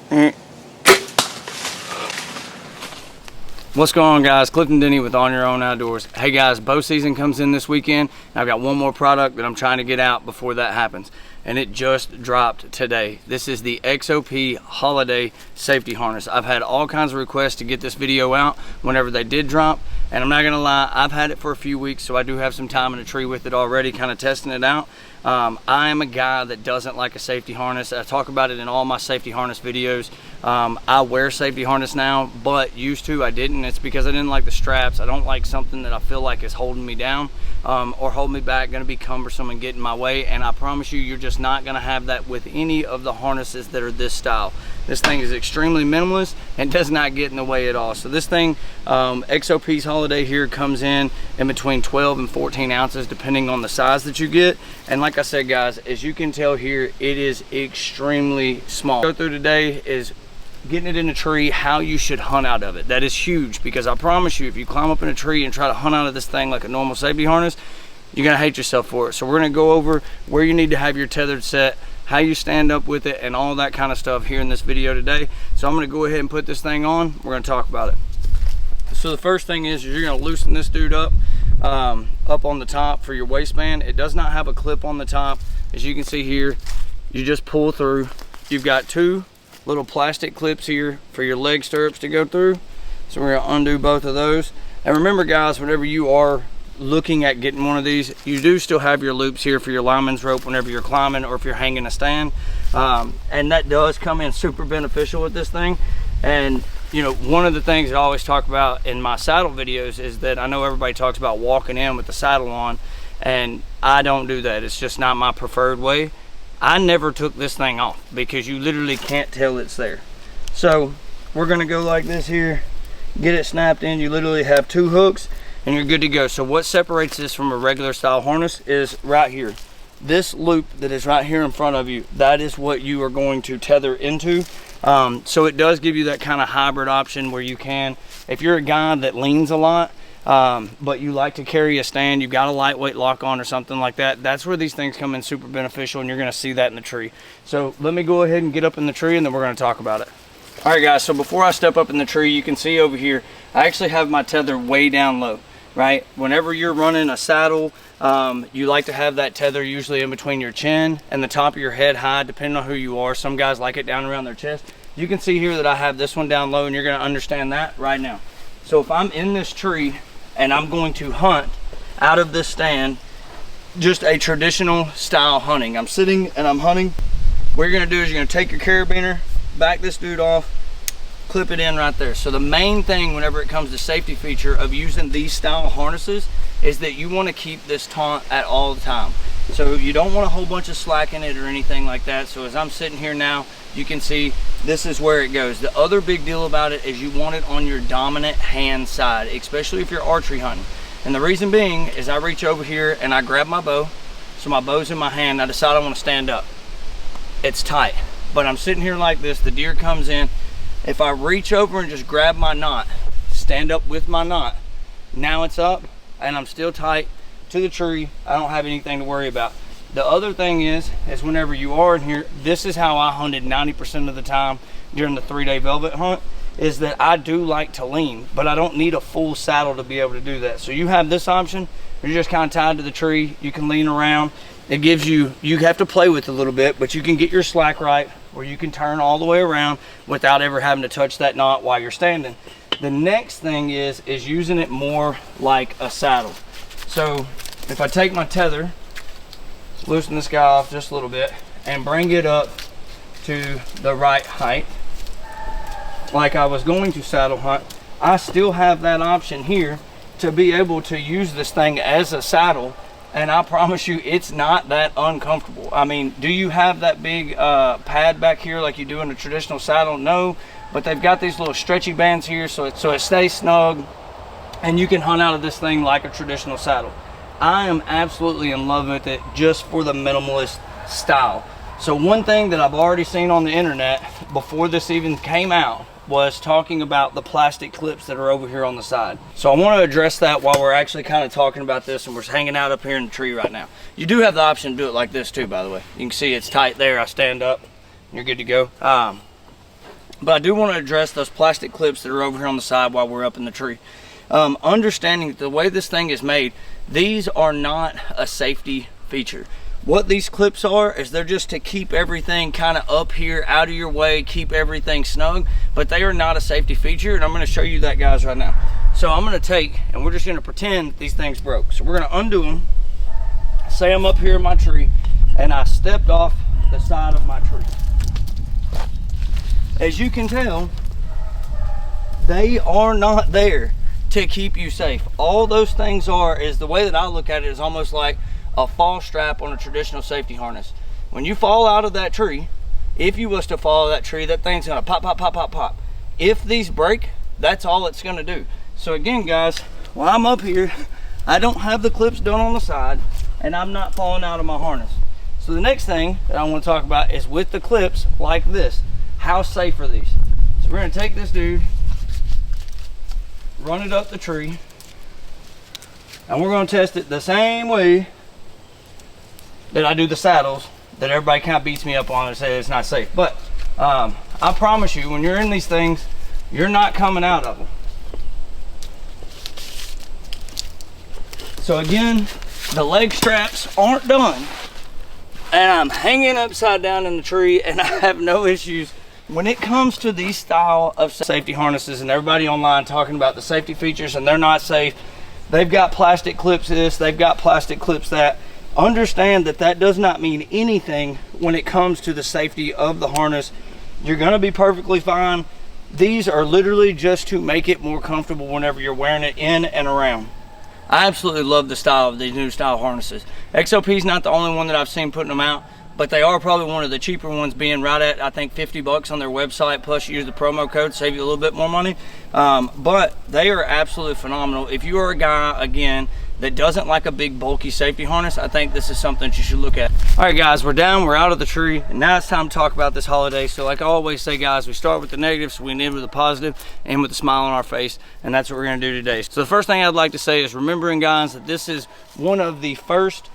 What's going on, guys? Clifton Denny with On Your Own Outdoors. Hey guys, bow season comes in this weekend, and I've got one more product that I'm trying to get out before that happens, and it just dropped today. This is the XOP holiday safety harness. I've had all kinds of requests to get this video out whenever they did drop, and I'm not gonna lie, I've had it for a few weeks, so I do have some time in the tree with it already, kind of testing it out. I am a guy that doesn't like a safety harness. I talk about it in all my safety harness videos. I wear safety harness now, but used to I didn't. It's because I didn't like the straps. I don't like something that I feel like is holding me down or holding me back, gonna be cumbersome and get in my way. And I promise you, you're just not gonna have that with any of the harnesses that are this style. This thing is extremely minimalist and does not get in the way at all. So this thing, XOP's holiday here, comes in between 12 and 14 ounces depending on the size that you get. And like I said, guys, as you can tell here, it is extremely small. What I'll go through today is getting it in a tree, how you should hunt out of it. That is huge, because I promise you, if you climb up in a tree and try to hunt out of this thing like a normal safety harness, you're gonna hate yourself for it. So we're gonna go over where you need to have your tethered set, how you stand up with it, and all that kind of stuff here in this video today. So I'm gonna go ahead and put this thing on. We're gonna talk about it. So the first thing is you're gonna loosen this dude up on the top for your waistband. It does not have a clip on the top. As you can see here, you just pull through. You've got two little plastic clips here for your leg stirrups to go through. So we're gonna undo both of those. And remember, guys, whenever you are looking at getting one of these, you do still have your loops here for your lineman's rope whenever you're climbing or if you're hanging a stand, and that does come in super beneficial with this thing. And you know, one of the things that I always talk about in my saddle videos is that I know everybody talks about walking in with the saddle on, and I don't do that. It's just not my preferred way. I never took this thing off because you literally can't tell it's there. So we're gonna go like this here, get it snapped in. You literally have two hooks and you're good to go. So what separates this from a regular style harness is right here. This loop that is right here in front of you, that is what you are going to tether into. So it does give you that kind of hybrid option where you can, if you're a guy that leans a lot, but you like to carry a stand, you've got a lightweight lock on or something like that, that's where these things come in super beneficial, and you're gonna see that in the tree. So let me go ahead and get up in the tree, and then we're gonna talk about it. All right, guys, so before I step up in the tree, you can see over here, I actually have my tether way down low, right? Whenever you're running a saddle, you like to have that tether usually in between your chin and the top of your head high, depending on who you are. Some guys like it down around their chest. You can see here that I have this one down low, and you're gonna understand that right now. So if I'm in this tree and I'm going to hunt out of this stand, just a traditional style hunting, I'm sitting and I'm hunting, what you're gonna do is you're gonna take your carabiner, back this dude off, clip it in right there. So the main thing whenever it comes to safety feature of using these style harnesses is that you want to keep this taut at all the time. So you don't want a whole bunch of slack in it or anything like that. So as I'm sitting here now, you can see this is where it goes. The other big deal about it is you want it on your dominant hand side, especially if you're archery hunting. And the reason being is I reach over here and I grab my bow. So my bow's in my hand. I decide I want to stand up. It's tight, but I'm sitting here like this. The deer comes in. If I reach over and just grab my knot, stand up with my knot, now it's up and I'm still tight to the tree. I don't have anything to worry about. The other thing is whenever you are in here, this is how I hunted 90% of the time during the 3-day velvet hunt, is that I do like to lean, but I don't need a full saddle to be able to do that. So you have this option, you're just kind of tied to the tree, you can lean around. It gives you, you have to play with it a little bit, but you can get your slack right, where you can turn all the way around without ever having to touch that knot while you're standing. The next thing is using it more like a saddle. So if I take my tether, loosen this guy off just a little bit, and bring it up to the right height, like I was going to saddle hunt, I still have that option here to be able to use this thing as a saddle. And I promise you, it's not that uncomfortable. I mean, do you have that big pad back here like you do in a traditional saddle? No, but they've got these little stretchy bands here so it stays snug, and you can hunt out of this thing like a traditional saddle. I am absolutely in love with it just for the minimalist style. So one thing that I've already seen on the internet before this even came out was talking about the plastic clips that are over here on the side. So I want to address that while we're actually kind of talking about this and we're hanging out up here in the tree right now. You do have the option to do it like this too, by the way. You can see it's tight there. I stand up, you're good to go. But I do want to address those plastic clips that are over here on the side while we're up in the tree. Understanding the way this thing is made, these are not a safety feature. What these clips are is they're just to keep everything kind of up here out of your way, keep everything snug, but they are not a safety feature, and I'm going to show you that, guys, right now. So I'm going to take, and we're just going to pretend these things broke. So we're going to undo them. Say I'm up here in my tree and I stepped off the side of my tree. As you can tell, they are not there to keep you safe. All those things are, is the way that I look at it, is almost like a fall strap on a traditional safety harness. When you fall out of that tree, if you was to fall out of that tree, that thing's gonna pop, pop, pop, pop, pop. If these break, that's all it's gonna do. So again, guys, while I'm up here, I don't have the clips done on the side, and I'm not falling out of my harness. So the next thing that I want to talk about is with the clips like this, how safe are these? So we're gonna take this dude, run it up the tree, and we're gonna test it the same way that I do the saddles that everybody kind of beats me up on and says it's not safe. But I promise you, when you're in these things, you're not coming out of them. So again, the leg straps aren't done, and I'm hanging upside down in the tree, and I have no issues. When it comes to these style of safety harnesses, and everybody online talking about the safety features and they're not safe, they've got plastic clips this, they've got plastic clips that. Understand that that does not mean anything when it comes to the safety of the harness. You're going to be perfectly fine. These are literally just to make it more comfortable whenever you're wearing it in and around. I absolutely love the style of these new style harnesses. XOP is not the only one that I've seen putting them out, but they are probably one of the cheaper ones, being right at, I think, 50 bucks on their website, plus you use the promo code, save you a little bit more money. But they are absolutely phenomenal. If you are a guy, again, that doesn't like a big bulky safety harness, I think this is something that you should look at. All right, guys, we're down, we're out of the tree, and now it's time to talk about this holiday. So like I always say, guys, we start with the negative, so we end with the positive and with a smile on our face, and that's what we're gonna do today. So the first thing I'd like to say is, remembering, guys, that this is one of the first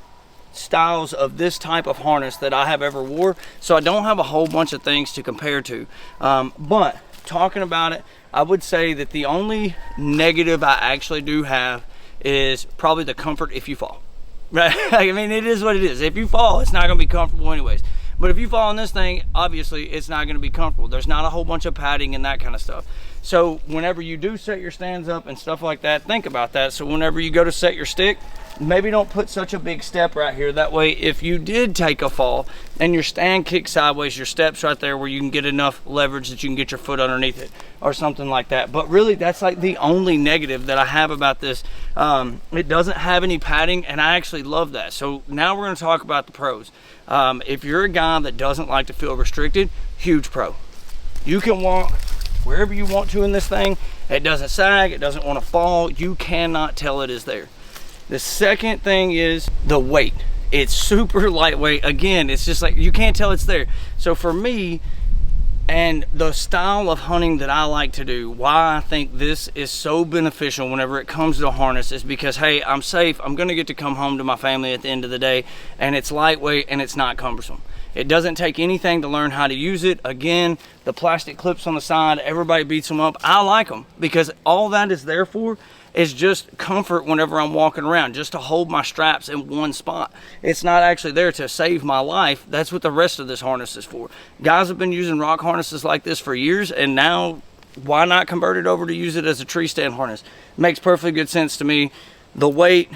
styles of this type of harness that I have ever wore, so I don't have a whole bunch of things to compare to. But talking about it, I would say that the only negative I actually do have is probably the comfort if you fall. Right? I mean, it is what it is. If you fall, it's not gonna be comfortable anyways. But if you fall on this thing, obviously it's not gonna be comfortable. There's not a whole bunch of padding and that kind of stuff. So whenever you do set your stands up and stuff like that, think about that. So whenever you go to set your stick, maybe don't put such a big step right here. That way, if you did take a fall and your stand kicks sideways, your step's right there where you can get enough leverage that you can get your foot underneath it or something like that. But really, that's like the only negative that I have about this. It doesn't have any padding, and I actually love that. So now we're going to talk about the pros. If you're a guy that doesn't like to feel restricted, huge pro. You can walk wherever you want to in this thing. It doesn't sag, it doesn't want to fall. You cannot tell it is there. The second thing is the weight. It's super lightweight. Again, it's just like you can't tell it's there. So for me, and the style of hunting that I like to do, why I think this is so beneficial whenever it comes to a harness, is because, hey, I'm safe. I'm gonna get to come home to my family at the end of the day, and it's lightweight and it's not cumbersome. It doesn't take anything to learn how to use it. Again, the plastic clips on the side, everybody beats them up. I like them because all that is there for is just comfort whenever I'm walking around, just to hold my straps in one spot. It's not actually there to save my life. That's what the rest of this harness is for. Guys have been using rock harnesses like this for years, and now why not convert it over to use it as a tree stand harness? Makes perfectly good sense to me. The weight,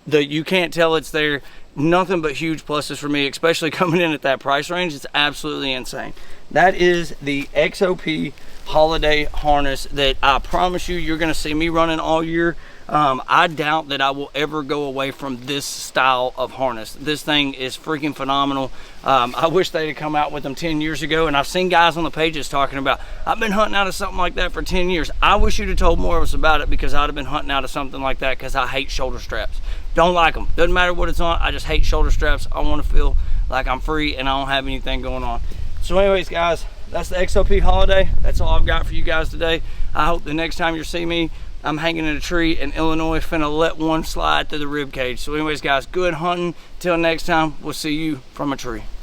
you can't tell it's there. Nothing but huge pluses for me, especially coming in at that price range. It's absolutely insane. That is the XOP holiday harness that I promise you, you're going to see me running all year. I doubt that I will ever go away from this style of harness. This thing is freaking phenomenal. I wish they'd have come out with them 10 years ago, and I've seen guys on the pages talking about, I've been hunting out of something like that for 10 years. I wish you'd have told more of us about it, because I'd have been hunting out of something like that, because I hate shoulder straps. Don't like them. Doesn't matter what it's on. I just hate shoulder straps. I want to feel like I'm free and I don't have anything going on. So anyways, guys, that's the XOP holiday. That's all I've got for you guys today. I hope the next time you see me, I'm hanging in a tree in Illinois, finna let one slide through the rib cage. So anyways, guys, good hunting. Till next time, we'll see you from a tree.